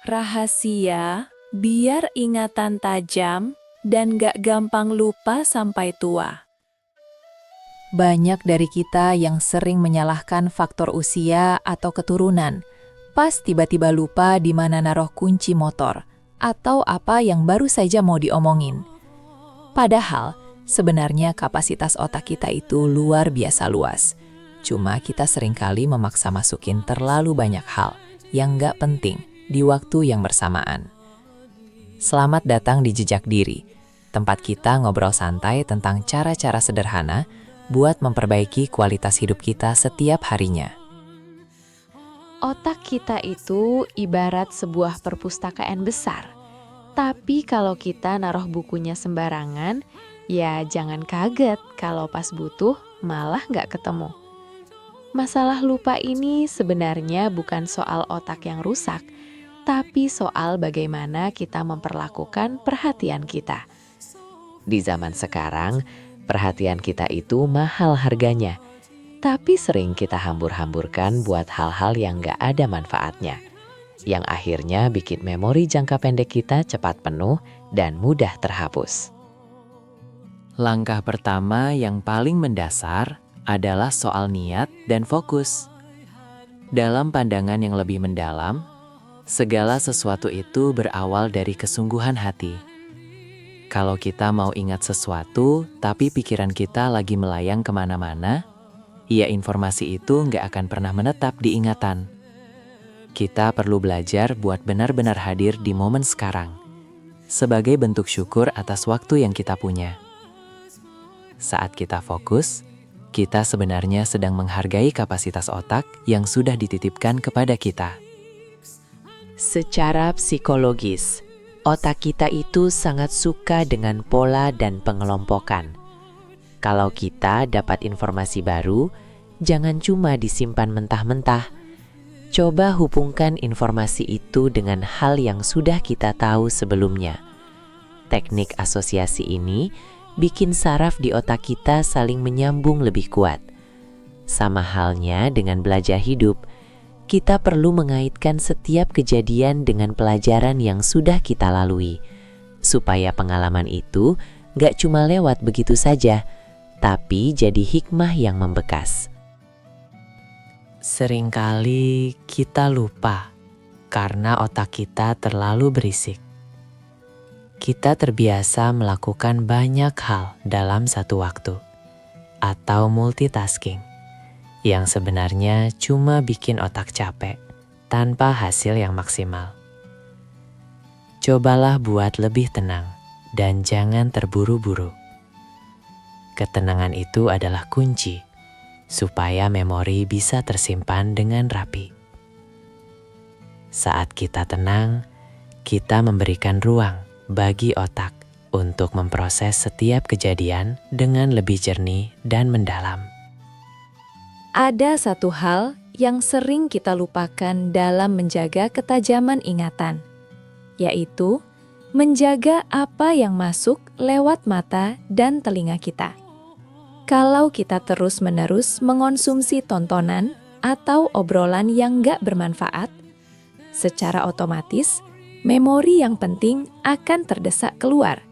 Rahasia biar ingatan tajam dan gak gampang lupa sampai tua. Banyak dari kita yang sering menyalahkan faktor usia atau keturunan, pas tiba-tiba lupa di mana naruh kunci motor atau apa yang baru saja mau diomongin. Padahal, sebenarnya kapasitas otak kita itu luar biasa luas. Cuma kita seringkali memaksa masukin terlalu banyak hal yang nggak penting di waktu yang bersamaan. Selamat datang di Jejak Diri, tempat kita ngobrol santai tentang cara-cara sederhana buat memperbaiki kualitas hidup kita setiap harinya. Otak kita itu ibarat sebuah perpustakaan besar. Tapi kalau kita naruh bukunya sembarangan, ya jangan kaget kalau pas butuh malah nggak ketemu. Masalah lupa ini sebenarnya bukan soal otak yang rusak, tapi soal bagaimana kita memperlakukan perhatian kita. Di zaman sekarang, perhatian kita itu mahal harganya, tapi sering kita hambur-hamburkan buat hal-hal yang gak ada manfaatnya, yang akhirnya bikin memori jangka pendek kita cepat penuh dan mudah terhapus. Langkah pertama yang paling mendasar adalah soal niat dan fokus. Dalam pandangan yang lebih mendalam, segala sesuatu itu berawal dari kesungguhan hati. Kalau kita mau ingat sesuatu, tapi pikiran kita lagi melayang kemana-mana, ya informasi itu nggak akan pernah menetap di ingatan. Kita perlu belajar buat benar-benar hadir di momen sekarang, sebagai bentuk syukur atas waktu yang kita punya. Saat kita fokus, kita sebenarnya sedang menghargai kapasitas otak yang sudah dititipkan kepada kita. Secara psikologis, otak kita itu sangat suka dengan pola dan pengelompokan. Kalau kita dapat informasi baru, jangan cuma disimpan mentah-mentah. Coba hubungkan informasi itu dengan hal yang sudah kita tahu sebelumnya. Teknik asosiasi ini bikin saraf di otak kita saling menyambung lebih kuat. Sama halnya dengan belajar hidup, kita perlu mengaitkan setiap kejadian dengan pelajaran yang sudah kita lalui, supaya pengalaman itu gak cuma lewat begitu saja, tapi jadi hikmah yang membekas. Seringkali kita lupa karena otak kita terlalu berisik. Kita terbiasa melakukan banyak hal dalam satu waktu, atau multitasking, yang sebenarnya cuma bikin otak capek tanpa hasil yang maksimal. Cobalah buat lebih tenang dan jangan terburu-buru. Ketenangan itu adalah kunci supaya memori bisa tersimpan dengan rapi. Saat kita tenang, kita memberikan ruang bagi otak untuk memproses setiap kejadian dengan lebih jernih dan mendalam. Ada satu hal yang sering kita lupakan dalam menjaga ketajaman ingatan, yaitu menjaga apa yang masuk lewat mata dan telinga kita. Kalau kita terus-menerus mengonsumsi tontonan atau obrolan yang gak bermanfaat, secara otomatis memori yang penting akan terdesak keluar.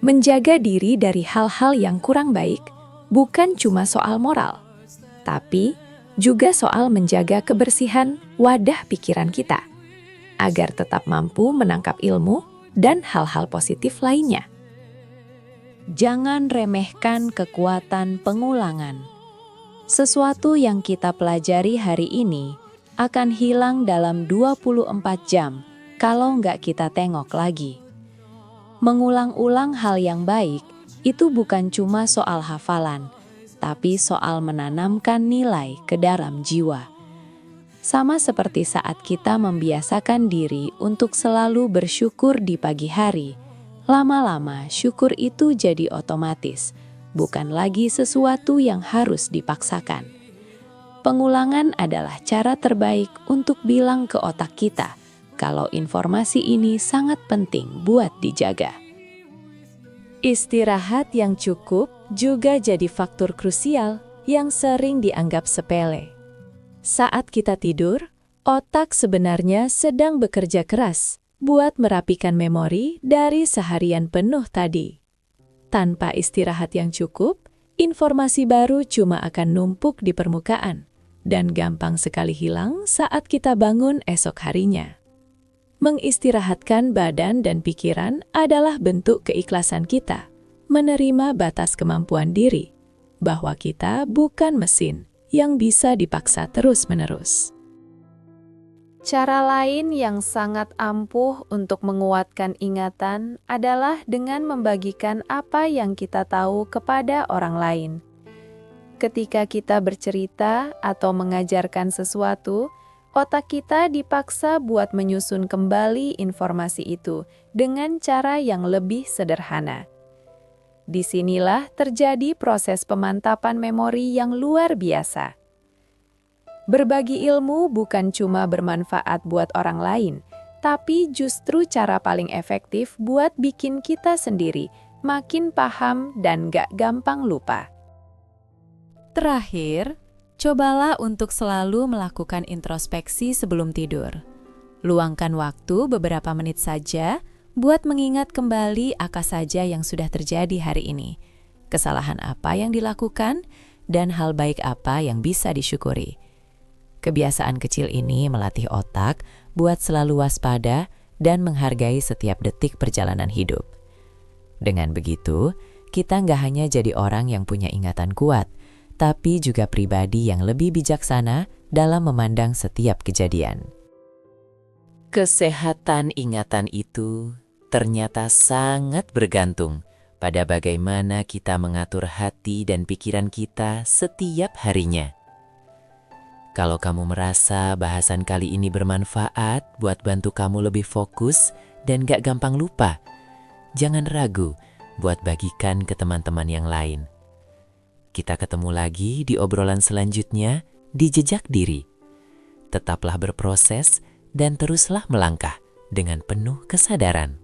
Menjaga diri dari hal-hal yang kurang baik bukan cuma soal moral, tapi juga soal menjaga kebersihan wadah pikiran kita, agar tetap mampu menangkap ilmu dan hal-hal positif lainnya. Jangan remehkan kekuatan pengulangan. Sesuatu yang kita pelajari hari ini akan hilang dalam 24 jam kalau nggak kita tengok lagi. Mengulang-ulang hal yang baik itu bukan cuma soal hafalan, tapi soal menanamkan nilai ke dalam jiwa. Sama seperti saat kita membiasakan diri untuk selalu bersyukur di pagi hari, lama-lama syukur itu jadi otomatis, bukan lagi sesuatu yang harus dipaksakan. Pengulangan adalah cara terbaik untuk bilang ke otak kita kalau informasi ini sangat penting buat dijaga. Istirahat yang cukup juga jadi faktor krusial yang sering dianggap sepele. Saat kita tidur, Otak sebenarnya sedang bekerja keras buat merapikan memori dari seharian penuh tadi. Tanpa istirahat yang cukup, informasi baru cuma akan numpuk di permukaan dan gampang sekali hilang saat kita bangun esok harinya. Mengistirahatkan badan dan pikiran adalah bentuk keikhlasan kita, menerima batas kemampuan diri, bahwa kita bukan mesin yang bisa dipaksa terus-menerus. Cara lain yang sangat ampuh untuk menguatkan ingatan adalah dengan membagikan apa yang kita tahu kepada orang lain. Ketika kita bercerita atau mengajarkan sesuatu, otak kita dipaksa buat menyusun kembali informasi itu dengan cara yang lebih sederhana. Disinilah terjadi proses pemantapan memori yang luar biasa. Berbagi ilmu bukan cuma bermanfaat buat orang lain, tapi justru cara paling efektif buat bikin kita sendiri makin paham dan gak gampang lupa. Terakhir, cobalah untuk selalu melakukan introspeksi sebelum tidur. Luangkan waktu beberapa menit saja buat mengingat kembali apa saja yang sudah terjadi hari ini, kesalahan apa yang dilakukan, dan hal baik apa yang bisa disyukuri. Kebiasaan kecil ini melatih otak buat selalu waspada dan menghargai setiap detik perjalanan hidup. Dengan begitu, kita nggak hanya jadi orang yang punya ingatan kuat, tapi juga pribadi yang lebih bijaksana dalam memandang setiap kejadian. Kesehatan ingatan itu ternyata sangat bergantung pada bagaimana kita mengatur hati dan pikiran kita setiap harinya. Kalau kamu merasa bahasan kali ini bermanfaat buat bantu kamu lebih fokus dan gak gampang lupa, jangan ragu buat bagikan ke teman-teman yang lain. Kita ketemu lagi di obrolan selanjutnya di Jejak Diri. Tetaplah berproses dan teruslah melangkah dengan penuh kesadaran.